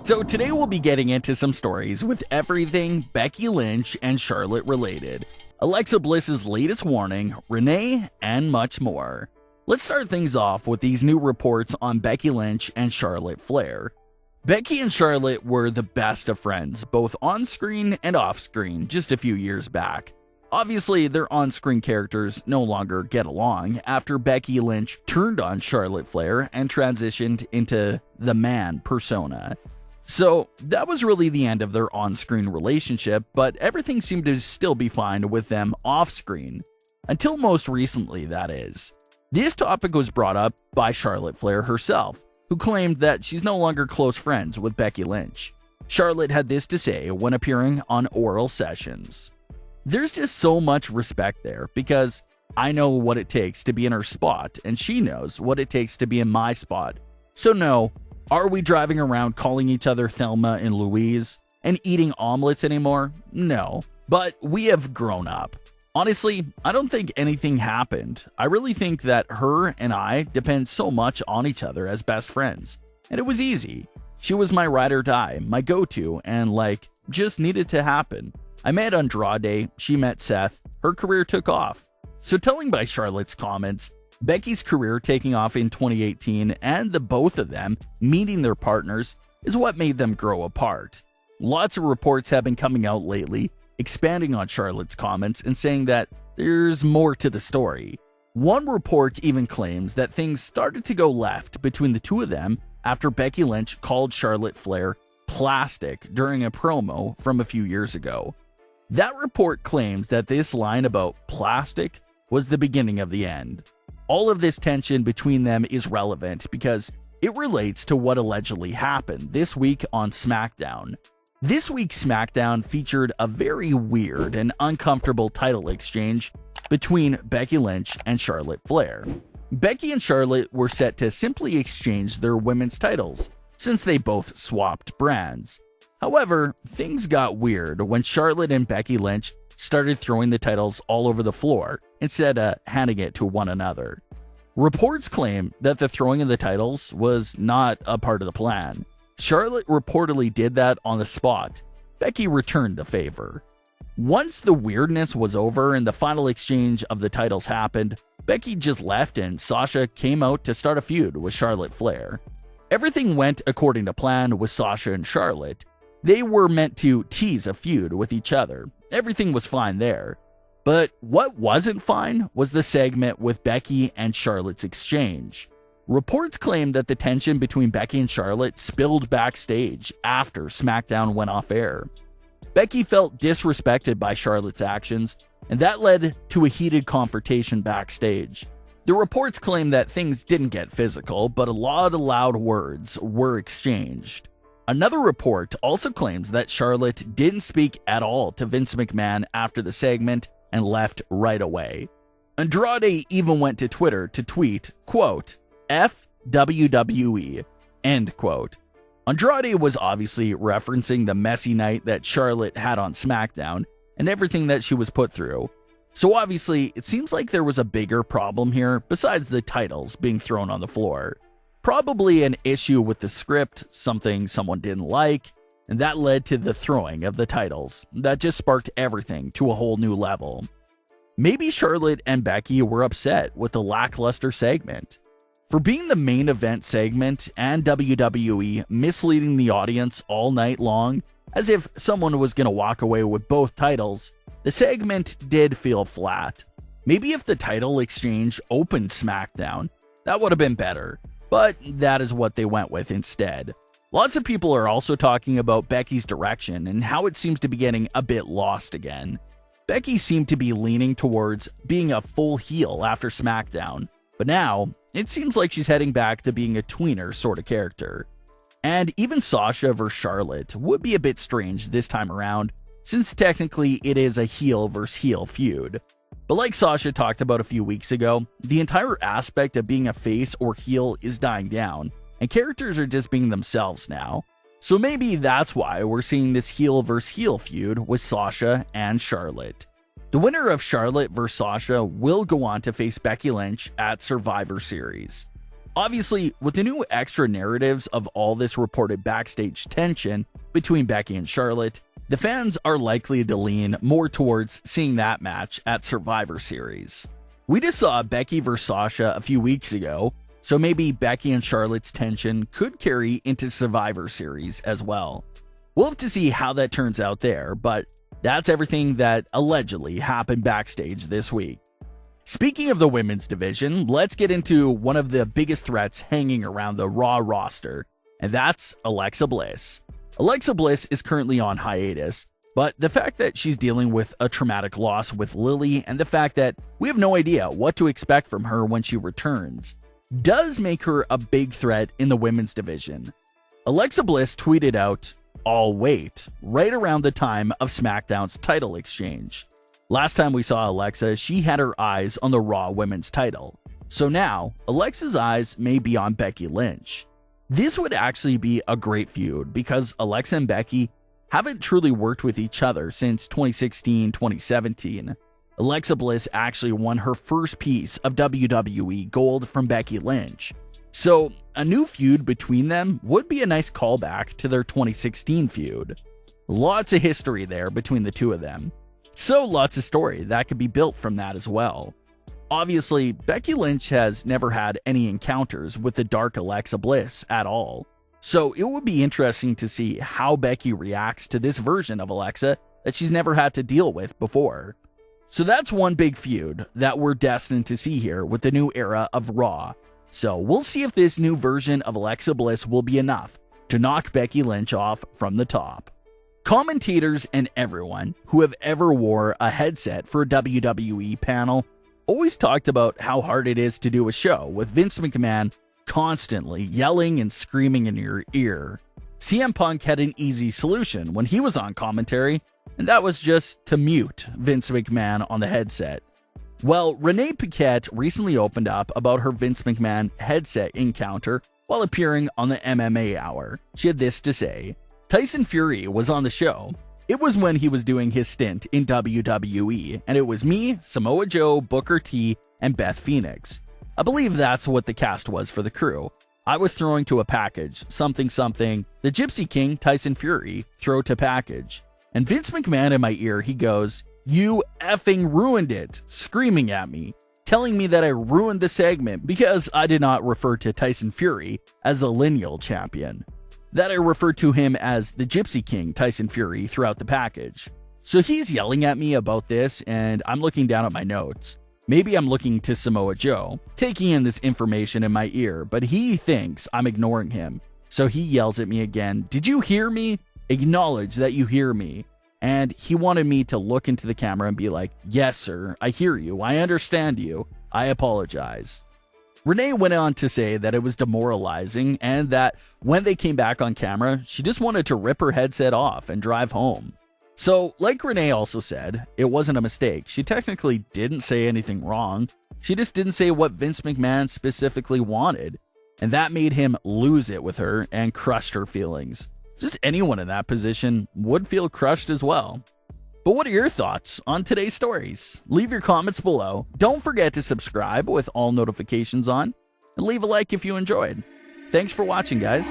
So today we'll be getting into some stories with everything Becky Lynch and Charlotte related, Alexa Bliss's latest warning, Renee, and much more. Let's start things off with these new reports on Becky Lynch and Charlotte Flair. Becky and Charlotte were the best of friends, both on-screen and off-screen, just a few years back. Obviously, their on-screen characters no longer get along after Becky Lynch turned on Charlotte Flair and transitioned into the man persona. So that was really the end of their on-screen relationship, but everything seemed to still be fine with them off-screen. Until most recently, that is. This topic was brought up by Charlotte Flair herself, who claimed that she's no longer close friends with Becky Lynch. Charlotte had this to say when appearing on oral sessions. There's just so much respect there because I know what it takes to be in her spot and she knows what it takes to be in my spot. So no, are we driving around calling each other Thelma and Louise and eating omelets anymore? No, but we have grown up. Honestly, I don't think anything happened. I really think that her and I depend so much on each other as best friends. And it was easy. She was my ride or die, my go-to, and just needed to happen. I met Andrade, she met Seth, her career took off. So telling by Charlotte's comments, Becky's career taking off in 2018 and the both of them meeting their partners is what made them grow apart. Lots of reports have been coming out lately, expanding on Charlotte's comments and saying that there's more to the story. One report even claims that things started to go left between the two of them after Becky Lynch called Charlotte Flair plastic during a promo from a few years ago. That report claims that this line about plastic was the beginning of the end. All of this tension between them is relevant because it relates to what allegedly happened this week on Smackdown. This week's Smackdown featured a very weird and uncomfortable title exchange between Becky Lynch and Charlotte Flair. Becky and Charlotte were set to simply exchange their women's titles, since they both swapped brands. However, things got weird when Charlotte and Becky Lynch started throwing the titles all over the floor instead of handing it to one another. Reports claim that the throwing of the titles was not a part of the plan. Charlotte reportedly did that on the spot. Becky returned the favor. Once the weirdness was over and the final exchange of the titles happened, Becky just left and Sasha came out to start a feud with Charlotte Flair. Everything went according to plan with Sasha and Charlotte. They were meant to tease a feud with each other. Everything was fine there. But what wasn't fine was the segment with Becky and Charlotte's exchange. Reports claim that the tension between Becky and Charlotte spilled backstage after SmackDown went off air. Becky felt disrespected by Charlotte's actions, and that led to a heated confrontation backstage. The reports claim that things didn't get physical, but a lot of loud words were exchanged. Another report also claims that Charlotte didn't speak at all to Vince McMahon after the segment and left right away. Andrade even went to Twitter to tweet, quote, F WWE, end quote. Andrade was obviously referencing the messy night that Charlotte had on SmackDown and everything that she was put through. So obviously, it seems like there was a bigger problem here besides the titles being thrown on the floor. Probably an issue with the script, something someone didn't like, and that led to the throwing of the titles. That just sparked everything to a whole new level. Maybe Charlotte and Becky were upset with the lackluster segment. For being the main event segment and WWE misleading the audience all night long, as if someone was going to walk away with both titles, the segment did feel flat. Maybe if the title exchange opened SmackDown, that would have been better. But that is what they went with instead. Lots of people are also talking about Becky's direction and how it seems to be getting a bit lost again. Becky seemed to be leaning towards being a full heel after SmackDown, but now it seems like she's heading back to being a tweener sort of character. And even Sasha vs. Charlotte would be a bit strange this time around, since technically it is a heel vs. heel feud. But like Sasha talked about a few weeks ago, the entire aspect of being a face or heel is dying down, and characters are just being themselves now. So maybe that's why we're seeing this heel vs. heel feud with Sasha and Charlotte. The winner of Charlotte vs. Sasha will go on to face Becky Lynch at Survivor Series. Obviously, with the new extra narratives of all this reported backstage tension between Becky and Charlotte, the fans are likely to lean more towards seeing that match at Survivor Series. We just saw Becky vs. Sasha a few weeks ago, so maybe Becky and Charlotte's tension could carry into Survivor Series as well. We'll have to see how that turns out there, but that's everything that allegedly happened backstage this week. Speaking of the women's division, let's get into one of the biggest threats hanging around the Raw roster, and that's Alexa Bliss. Alexa Bliss is currently on hiatus, but the fact that she's dealing with a traumatic loss with Lily and the fact that we have no idea what to expect from her when she returns does make her a big threat in the women's division. Alexa Bliss tweeted out, "I'll wait," right around the time of SmackDown's title exchange. Last time we saw Alexa, she had her eyes on the Raw Women's title. So now, Alexa's eyes may be on Becky Lynch. This would actually be a great feud because Alexa and Becky haven't truly worked with each other since 2016-2017. Alexa Bliss actually won her first piece of WWE gold from Becky Lynch. So a new feud between them would be a nice callback to their 2016 feud. Lots of history there between the two of them. So lots of story that could be built from that as well. Obviously, Becky Lynch has never had any encounters with the dark Alexa Bliss at all. So it would be interesting to see how Becky reacts to this version of Alexa that she's never had to deal with before. So that's one big feud that we're destined to see here with the new era of Raw. So we'll see if this new version of Alexa Bliss will be enough to knock Becky Lynch off from the top. Commentators and everyone who have ever wore a headset for a WWE panel always talked about how hard it is to do a show with Vince McMahon constantly yelling and screaming in your ear. CM Punk had an easy solution when he was on commentary, and that was just to mute Vince McMahon on the headset. Well, Renee Paquette recently opened up about her Vince McMahon headset encounter while appearing on the MMA Hour. She had this to say. Tyson Fury was on the show. It was when he was doing his stint in WWE, and it was me, Samoa Joe, Booker T, and Beth Phoenix. I believe that's what the cast was for the crew. I was throwing to a package, something, the Gypsy King, Tyson Fury, throw to package. And Vince McMahon in my ear, he goes, "You effing ruined it," screaming at me, telling me that I ruined the segment because I did not refer to Tyson Fury as the lineal champion. That I referred to him as the Gypsy King Tyson Fury throughout the package. So he's yelling at me about this, and I'm looking down at my notes. Maybe I'm looking to Samoa Joe, taking in this information in my ear, but he thinks I'm ignoring him. So he yells at me again, "Did you hear me? Acknowledge that you hear me." And he wanted me to look into the camera and be like, "Yes, sir, I hear you. I understand you. I apologize." Renee went on to say that it was demoralizing and that when they came back on camera, she just wanted to rip her headset off and drive home. So, like Renee also said, it wasn't a mistake. She technically didn't say anything wrong. She just didn't say what Vince McMahon specifically wanted. And that made him lose it with her and crushed her feelings. Just anyone in that position would feel crushed as well. But what are your thoughts on today's stories? Leave your comments below. Don't forget to subscribe with all notifications on, and leave a like if you enjoyed. Thanks for watching, guys.